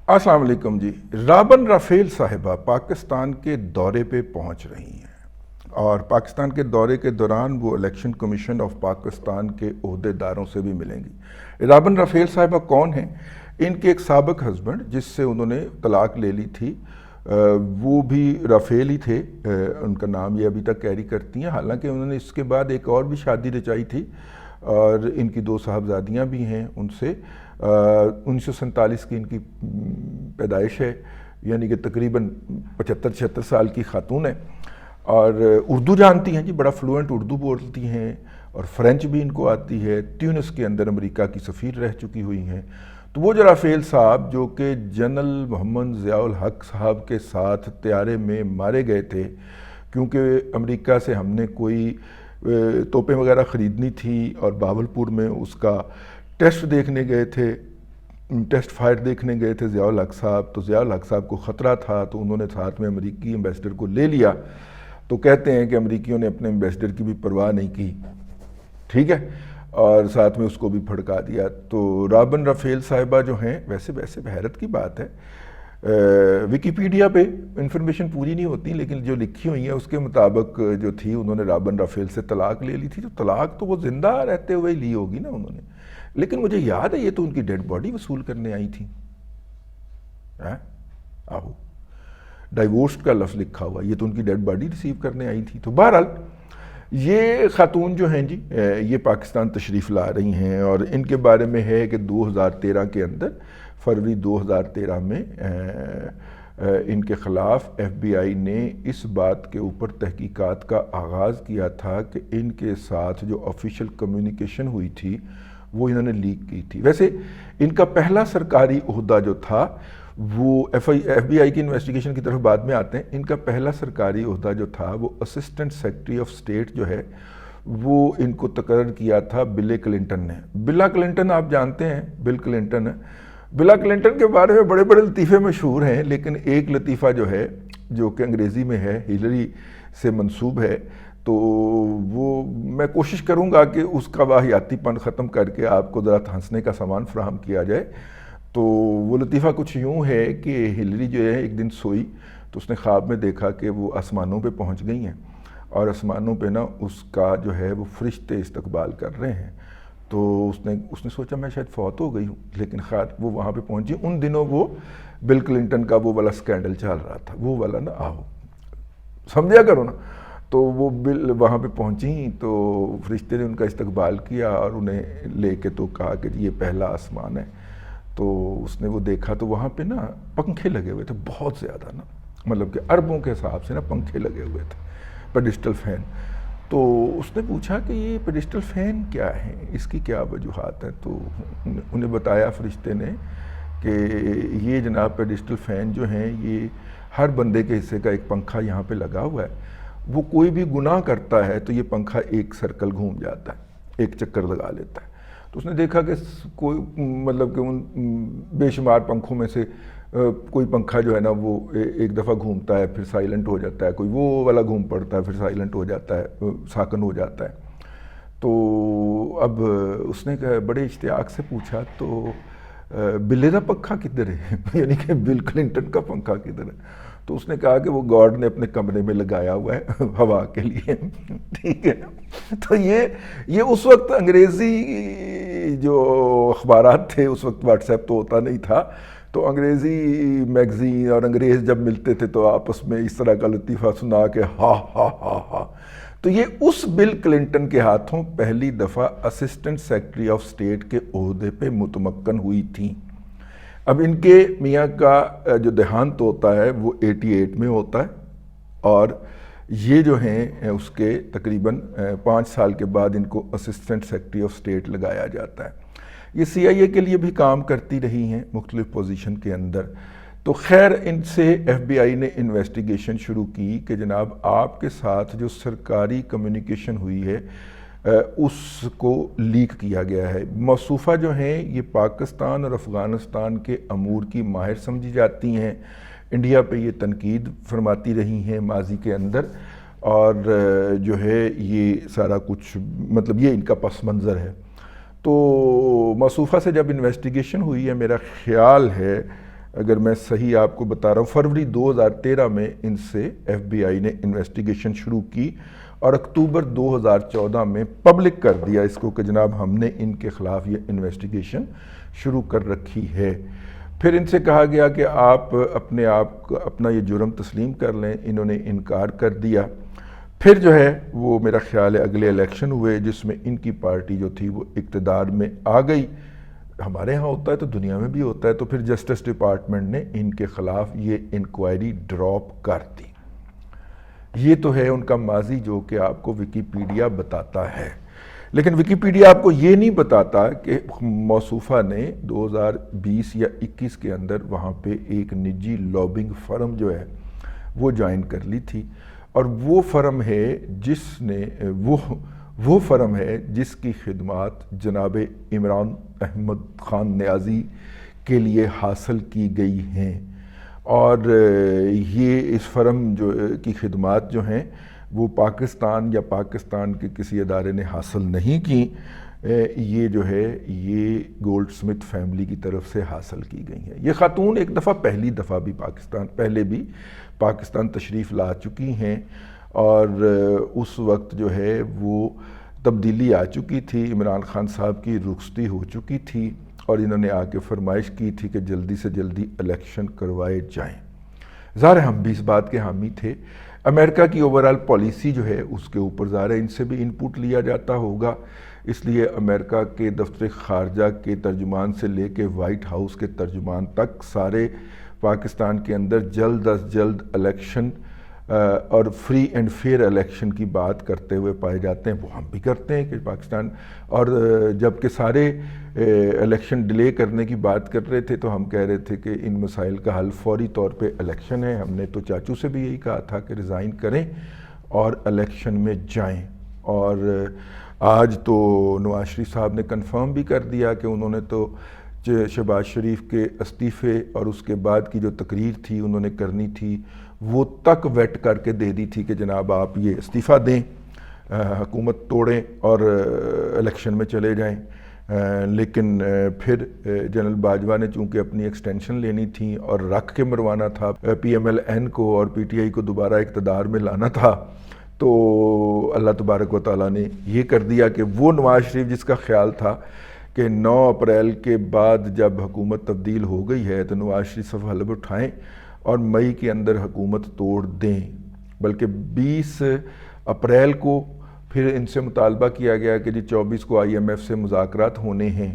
السلام علیکم جی۔ Robin Rafale صاحبہ پاکستان کے دورے پہ پہنچ رہی ہیں اور پاکستان کے دورے کے دوران وہ الیکشن کمیشن آف پاکستان کے عہدیداروں سے بھی ملیں گی۔ رابن رافیل صاحبہ کون ہیں؟ ان کے ایک سابق ہسبینڈ جس سے انہوں نے طلاق لے لی تھی وہ بھی رافیل ہی تھے، ان کا نام یہ ابھی تک کیری کرتی ہیں، حالانکہ انہوں نے اس کے بعد ایک اور بھی شادی رچائی تھی اور ان کی 2 صاحبزادیاں بھی ہیں ان سے۔ 1947 کی ان کی پیدائش ہے، یعنی کہ تقریباً 75-76 سال کی خاتون ہے اور اردو جانتی ہیں جی، بڑا فلوئنٹ اردو بولتی ہیں اور فرینچ بھی ان کو آتی ہے۔ تیونس کے اندر امریکہ کی سفیر رہ چکی ہوئی ہیں۔ تو وہ جو رافیل صاحب جو کہ جنرل محمد ضیاء الحق صاحب کے ساتھ طیارے میں مارے گئے تھے، کیونکہ امریکہ سے ہم نے کوئی توپیں وغیرہ خریدنی تھی اور بہاولپور میں اس کا ٹیسٹ دیکھنے گئے تھے، ٹیسٹ فائر دیکھنے گئے تھے ضیاء الحق صاحب، تو ضیاء الحق صاحب کو خطرہ تھا تو انہوں نے ساتھ میں امریکی ایمبیسڈر کو لے لیا۔ تو کہتے ہیں کہ امریکیوں نے اپنے ایمبیسڈر کی بھی پرواہ نہیں کی، ٹھیک ہے، اور ساتھ میں اس کو بھی پھڑکا دیا۔ تو رابن رافیل صاحبہ جو ہیں، ویسے حیرت کی بات ہے، ویکیپیڈیا پہ انفارمیشن پوری نہیں ہوتی لیکن جو لکھی ہوئی ہیں اس کے مطابق جو تھی، انہوں نے رابن رافیل سے طلاق لے لی تھی۔ تو طلاق تو وہ زندہ رہتے ہوئے لی ہوگی نا انہوں نے، لیکن مجھے یاد ہے یہ تو ان کی ڈیڈ باڈی وصول کرنے آئی تھی۔ آہو، ڈائیورس کا لفظ لکھا ہوا، یہ تو ان کی ڈیڈ باڈی ریسیو کرنے آئی تھی۔ تو بہرحال یہ خاتون جو ہیں جی، یہ پاکستان تشریف لا رہی ہیں اور ان کے بارے میں ہے کہ 2013 کے اندر، فروری 2013 میں ان کے خلاف ایف بی آئی نے اس بات کے اوپر تحقیقات کا آغاز کیا تھا کہ ان کے ساتھ جو آفیشیل کمیونیکیشن ہوئی تھی وہ انہوں نے لیک کی تھی۔ ویسے ان کا پہلا سرکاری عہدہ جو تھا وہ ایف بی آئی کی انویسٹیگیشن کی طرف بعد میں آتے ہیں، ان کا پہلا سرکاری عہدہ جو تھا وہ اسسٹنٹ سیکرٹری آف اسٹیٹ جو ہے وہ ان کو تقرر کیا تھا بل کلنٹن نے۔ بل کلنٹن آپ جانتے ہیں، بل کلنٹن، بل کلنٹن کے بارے میں بڑے بڑے لطیفے مشہور ہیں، لیکن ایک لطیفہ جو ہے جو کہ انگریزی میں ہے، ہلری سے منسوب ہے، تو وہ میں کوشش کروں گا کہ اس کا واہیاتی پن ختم کر کے آپ کو ذرا ہنسنے کا سامان فراہم کیا جائے۔ تو وہ لطیفہ کچھ یوں ہے کہ ہلری جو ہے ایک دن سوئی تو اس نے خواب میں دیکھا کہ وہ آسمانوں پہ پہنچ گئی ہیں اور آسمانوں پہ نا اس کا جو ہے وہ فرشتے استقبال کر رہے ہیں۔ تو اس نے سوچا میں شاید فوت ہو گئی ہوں، لیکن خیر وہ وہاں پہ پہنچی۔ ان دنوں وہ بل کلنٹن کا وہ والا سکینڈل چل رہا تھا، وہ والا نا، آہو سمجھا کرو نا۔ تو وہ بل وہاں پہ پہنچی تو فرشتے نے ان کا استقبال کیا اور انہیں لے کے تو کہا کہ یہ پہلا آسمان ہے۔ تو اس نے وہ دیکھا تو وہاں پہ نا پنکھے لگے ہوئے تھے بہت زیادہ، نا مطلب کہ اربوں کے حساب سے نا پنکھے لگے ہوئے تھے، پیڈسٹل فین۔ تو اس نے پوچھا کہ یہ پیڈسٹل فین کیا ہے، اس کی کیا وجوہات ہیں؟ تو انہیں بتایا فرشتے نے کہ یہ جناب پیڈسٹل فین جو ہیں یہ ہر بندے کے حصے کا ایک پنکھا یہاں پہ لگا ہوا ہے، وہ کوئی بھی گناہ کرتا ہے تو یہ پنکھا ایک سرکل گھوم جاتا ہے، ایک چکر لگا لیتا ہے۔ تو اس نے دیکھا کہ کوئی مطلب کہ ان بے شمار پنکھوں میں سے کوئی پنکھا جو ہے نا وہ ایک دفعہ گھومتا ہے پھر سائلنٹ ہو جاتا ہے، کوئی وہ والا گھوم پڑتا ہے پھر سائلنٹ ہو جاتا ہے، ساکن ہو جاتا ہے۔ تو اب اس نے بڑے اشتیاق سے پوچھا تو بلے کا پنکھا کدھر ہے، یعنی کہ بل کلنٹن کا پنکھا کدھر ہے؟ تو اس نے کہا کہ وہ گاڈ نے اپنے کمرے میں لگایا ہوا ہے ہوا کے لیے، ٹھیک ہے۔ تو یہ اس وقت انگریزی جو اخبارات تھے، اس وقت واٹس ایپ تو ہوتا نہیں تھا، تو انگریزی میگزین اور انگریز جب ملتے تھے تو آپس میں اس طرح کا لطیفہ سنا کے ہا ہا ہا ہا۔ تو یہ اس بل کلنٹن کے ہاتھوں پہلی دفعہ اسسٹنٹ سیکرٹری آف اسٹیٹ کے عہدے پہ متمکن ہوئی تھیں۔ اب ان کے میاں کا جو دیہانت ہوتا ہے وہ 88 میں ہوتا ہے اور یہ جو ہیں اس کے تقریباً 5 سال کے بعد ان کو اسسٹنٹ سیکرٹری آف اسٹیٹ لگایا جاتا ہے۔ یہ سی آئی اے کے لیے بھی کام کرتی رہی ہیں مختلف پوزیشن کے اندر۔ تو خیر ان سے ایف بی آئی نے انویسٹیگیشن شروع کی کہ جناب آپ کے ساتھ جو سرکاری کمیونیکیشن ہوئی ہے اس کو لیک کیا گیا ہے۔ موصوفہ جو ہیں یہ پاکستان اور افغانستان کے امور کی ماہر سمجھی جاتی ہیں، انڈیا پہ یہ تنقید فرماتی رہی ہیں ماضی کے اندر، اور جو ہے یہ سارا کچھ مطلب یہ ان کا پس منظر ہے۔ تو موصوفہ سے جب انویسٹیگیشن ہوئی ہے، میرا خیال ہے اگر میں صحیح آپ کو بتا رہا ہوں، فروری 2013 میں ان سے ایف بی آئی نے انویسٹیگیشن شروع کی اور اکتوبر 2014 میں پبلک کر دیا اس کو کہ جناب ہم نے ان کے خلاف یہ انویسٹیگیشن شروع کر رکھی ہے۔ پھر ان سے کہا گیا کہ آپ اپنا یہ جرم تسلیم کر لیں، انہوں نے انکار کر دیا۔ پھر جو ہے وہ میرا خیال ہے اگلے الیکشن ہوئے جس میں ان کی پارٹی جو تھی وہ اقتدار میں آ گئی۔ ہمارے ہاں ہوتا ہے تو دنیا میں بھی ہوتا ہے، تو پھر جسٹس ڈپارٹمنٹ نے ان کے خلاف یہ انکوائری ڈراپ کر دی۔ یہ تو ہے ان کا ماضی جو کہ آپ کو ویکیپیڈیا بتاتا ہے، لیکن ویکیپیڈیا آپ کو یہ نہیں بتاتا کہ موصوفہ نے 2020 یا 21 کے اندر وہاں پہ ایک نجی لابنگ فرم جو ہے وہ جوائن کر لی تھی، اور وہ فرم ہے جس کی خدمات جناب عمران احمد خان نیازی کے لیے حاصل کی گئی ہیں، اور یہ اس فرم کی خدمات جو ہیں وہ پاکستان یا پاکستان کے کسی ادارے نے حاصل نہیں کی، یہ جو ہے یہ گولڈ سمتھ فیملی کی طرف سے حاصل کی گئی ہیں۔ یہ خاتون ایک دفعہ پہلی دفعہ بھی پہلے بھی پاکستان تشریف لا چکی ہیں، اور اس وقت جو ہے وہ تبدیلی آ چکی تھی، عمران خان صاحب کی رخصتی ہو چکی تھی، اور انہوں نے آ کے فرمائش کی تھی کہ جلدی سے جلدی الیکشن کروائے جائیں۔ ظاہر ہم بھی اس بات کے حامی تھے۔ امریکہ کی اوورال پالیسی جو ہے اس کے اوپر ظاہر ان سے بھی انپوٹ لیا جاتا ہوگا، اس لیے امریکہ کے دفتر خارجہ کے ترجمان سے لے کے وائٹ ہاؤس کے ترجمان تک سارے پاکستان کے اندر جلد از جلد الیکشن اور فری اینڈ فیئر الیکشن کی بات کرتے ہوئے پائے جاتے ہیں۔ وہ ہم بھی کرتے ہیں کہ پاکستان، اور جب کہ سارے الیکشن ڈیلے کرنے کی بات کر رہے تھے تو ہم کہہ رہے تھے کہ ان مسائل کا حل فوری طور پہ الیکشن ہے۔ ہم نے تو چاچو سے بھی یہی کہا تھا کہ ریزائن کریں اور الیکشن میں جائیں، اور آج تو نواز شریف صاحب نے کنفرم بھی کر دیا کہ انہوں نے تو شہباز شریف کے استعفے اور اس کے بعد کی جو تقریر تھی انہوں نے کرنی تھی وہ تک ویٹ کر کے دے دی تھی کہ جناب آپ یہ استعفیٰ دیں، حکومت توڑیں اور الیکشن میں چلے جائیں۔ لیکن پھر جنرل باجوہ نے چونکہ اپنی ایکسٹینشن لینی تھی اور رکھ کے مروانا تھا پی ایم ایل این کو اور پی ٹی آئی کو دوبارہ اقتدار میں لانا تھا، تو اللہ تبارک و تعالیٰ نے یہ کر دیا کہ وہ نواز شریف جس کا خیال تھا کہ 9 اپریل کے بعد جب حکومت تبدیل ہو گئی ہے تو نواز شریف صف حلب اٹھائیں اور مئی کے اندر حکومت توڑ دیں، بلکہ 20 اپریل کو پھر ان سے مطالبہ کیا گیا کہ 24 کو آئی ایم ایف سے مذاکرات ہونے ہیں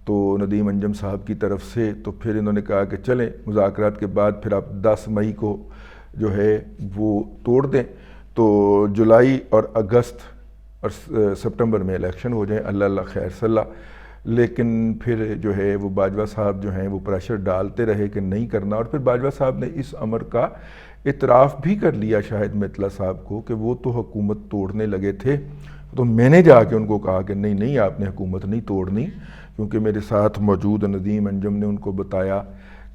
تو ندیم انجم صاحب کی طرف سے، تو پھر انہوں نے کہا کہ چلیں مذاکرات کے بعد پھر آپ 10 مئی کو جو ہے وہ توڑ دیں، تو جولائی اور اگست اور سپٹمبر میں الیکشن ہو جائیں، اللہ اللہ خیر صلاح۔ لیکن پھر جو ہے وہ باجوہ صاحب جو ہیں وہ پریشر ڈالتے رہے کہ نہیں کرنا، اور پھر باجوہ صاحب نے اس امر کا اعتراف بھی کر لیا شاہد مطلع صاحب کو کہ وہ تو حکومت توڑنے لگے تھے، تو میں نے جا کے ان کو کہا کہ نہیں آپ نے حکومت نہیں توڑنی، کیونکہ میرے ساتھ موجود ندیم انجم نے ان کو بتایا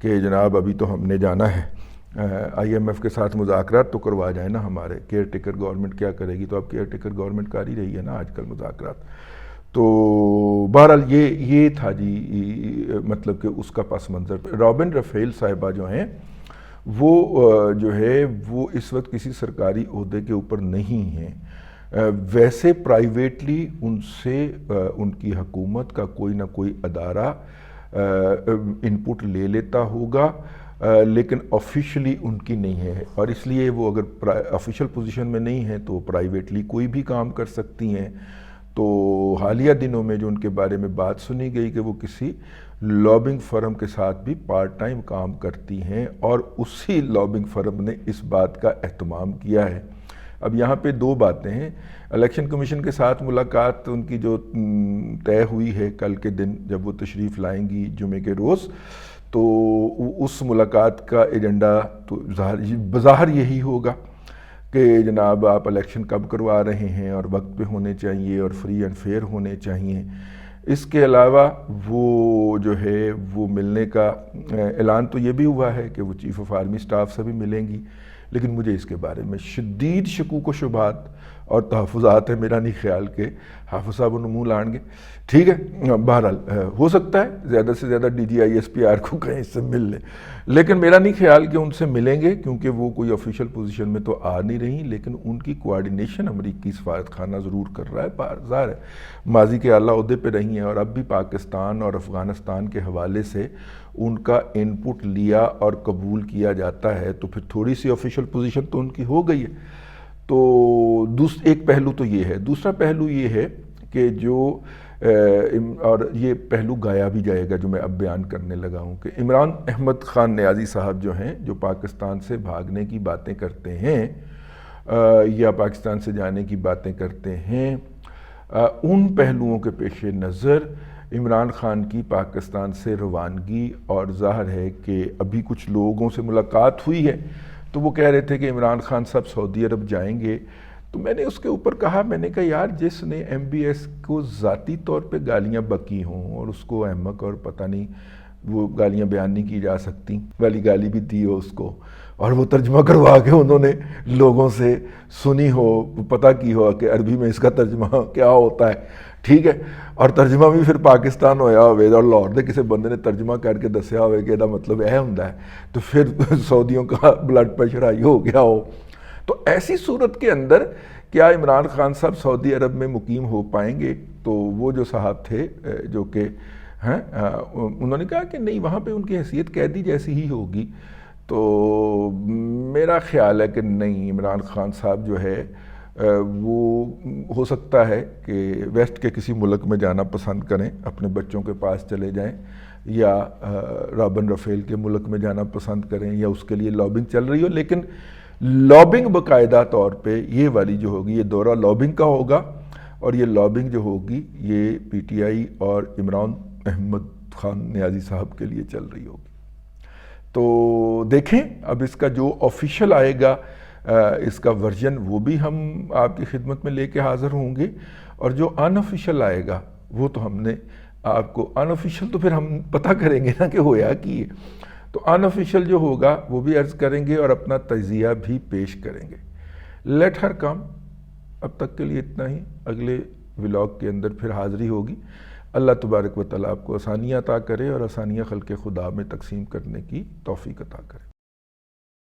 کہ جناب ابھی تو ہم نے جانا ہے آئی ایم ایف کے ساتھ مذاکرات تو کروا جائیں نا، ہمارے کیئر ٹیکر گورنمنٹ کیا کرے گی، تو اب کیئر ٹیکر گورنمنٹ کر ہی رہی ہے نا آج کل مذاکرات۔ تو بہرحال یہ تھا جی مطلب کہ اس کا پس منظر۔ رابن رفیل صاحبہ جو ہیں وہ جو ہے وہ اس وقت کسی سرکاری عہدے کے اوپر نہیں ہیں، ویسے پرائیویٹلی ان سے ان کی حکومت کا کوئی نہ کوئی ادارہ انپٹ لے لیتا ہوگا، لیکن آفیشلی ان کی نہیں ہے، اور اس لیے وہ اگر آفیشل پوزیشن میں نہیں ہیں تو پرائیویٹلی کوئی بھی کام کر سکتی ہیں۔ تو حالیہ دنوں میں جو ان کے بارے میں بات سنی گئی کہ وہ کسی لابنگ فرم کے ساتھ بھی پارٹ ٹائم کام کرتی ہیں، اور اسی لابنگ فرم نے اس بات کا اہتمام کیا ہے۔ اب یہاں پہ 2 باتیں ہیں، الیکشن کمیشن کے ساتھ ملاقات ان کی جو طے ہوئی ہے کل کے دن جب وہ تشریف لائیں گی جمعے کے روز، تو اس ملاقات کا ایجنڈا تو بظاہر یہی ہوگا کہ جناب آپ الیکشن کب کروا رہے ہیں اور وقت پہ ہونے چاہیے اور فری اینڈ فیئر ہونے چاہیے۔ اس کے علاوہ وہ جو ہے وہ ملنے کا اعلان تو یہ بھی ہوا ہے کہ وہ چیف آف آرمی سٹاف سے بھی ملیں گی، لیکن مجھے اس کے بارے میں شدید شکوک و شبہات اور تحفظات ہے. میرا نہیں خیال کہ حافظ صاحب انہوں منہ لائیں گے. ٹھیک ہے, بہرحال ہو سکتا ہے زیادہ سے زیادہ D G I S P R کو کہیں اس سے مل لیں, لیکن میرا نہیں خیال کہ ان سے ملیں گے, کیونکہ وہ کوئی آفیشیل پوزیشن میں تو آ نہیں رہی, لیکن ان کی کوارڈینیشن امریکی سفارت خانہ ضرور کر رہا ہے. ظاہر ہے ماضی کے اعلیٰ عہدے پہ رہی ہیں اور اب بھی پاکستان اور افغانستان کے حوالے سے ان کا ان پٹ لیا اور قبول کیا جاتا ہے, تو پھر تھوڑی سی آفیشیل پوزیشن تو ان کی ہو گئی ہے. تو ایک پہلو تو یہ ہے. دوسرا پہلو یہ ہے کہ جو اور یہ پہلو گایا بھی جائے گا جو میں اب بیان کرنے لگا ہوں, کہ عمران احمد خان نیازی صاحب جو ہیں, جو پاکستان سے بھاگنے کی باتیں کرتے ہیں یا پاکستان سے جانے کی باتیں کرتے ہیں, ان پہلوؤں کے پیش نظر عمران خان کی پاکستان سے روانگی, اور ظاہر ہے کہ ابھی کچھ لوگوں سے ملاقات ہوئی ہے تو وہ کہہ رہے تھے کہ عمران خان صاحب سعودی عرب جائیں گے. تو میں نے اس کے اوپر کہا, میں نے کہا یار جس نے ایم بی ایس کو ذاتی طور پہ گالیاں بکی ہوں اور اس کو احمق اور پتہ نہیں وہ گالیاں بیان نہیں کی جا سکتی والی گالی بھی دی ہو اس کو, اور وہ ترجمہ کروا کے انہوں نے لوگوں سے سنی ہو, پتہ کی ہو کہ عربی میں اس کا ترجمہ کیا ہوتا ہے, ٹھیک ہے, اور ترجمہ بھی پھر پاکستان ہویا ہوئے اور لاہور دے کسی بندے نے ترجمہ کر کے دسیا ہوئے کہ یہ مطلب یہ ہوندا ہے, تو پھر سعودیوں کا بلڈ پریشر ہائی ہو گیا ہو. تو ایسی صورت کے اندر کیا عمران خان صاحب سعودی عرب میں مقیم ہو پائیں گے؟ تو وہ جو صاحب تھے جو کہ انہوں نے کہا کہ نہیں, وہاں پہ ان کی حیثیت قیدی جیسی ہی ہوگی. تو میرا خیال ہے کہ نہیں, عمران خان صاحب جو ہے وہ ہو سکتا ہے کہ ویسٹ کے کسی ملک میں جانا پسند کریں, اپنے بچوں کے پاس چلے جائیں, یا رابن رفیل کے ملک میں جانا پسند کریں, یا اس کے لیے لابنگ چل رہی ہو. لیکن لابنگ باقاعدہ طور پہ یہ والی جو ہوگی, یہ دورہ لابنگ کا ہوگا, اور یہ لابنگ جو ہوگی یہ پی ٹی آئی اور عمران احمد خان نیازی صاحب کے لیے چل رہی ہوگی. تو دیکھیں اب اس کا جو آفیشیل آئے گا اس کا ورژن وہ بھی ہم آپ کی خدمت میں لے کے حاضر ہوں گے, اور جو ان آفیشیل آئے گا وہ تو ہم نے آپ کو, ان آفیشیل تو پھر ہم پتہ کریں گے نا کہ ہویا کی ہے, تو ان آفیشیل جو ہوگا وہ بھی عرض کریں گے اور اپنا تجزیہ بھی پیش کریں گے. لیٹ ہر کم. اب تک کے لیے اتنا ہی, اگلے ولاگ کے اندر پھر حاضری ہوگی. اللہ تبارک و تعالیٰ آپ کو آسانیاں عطا کرے اور آسانیاں خلق خدا میں تقسیم کرنے کی توفیق عطا کرے.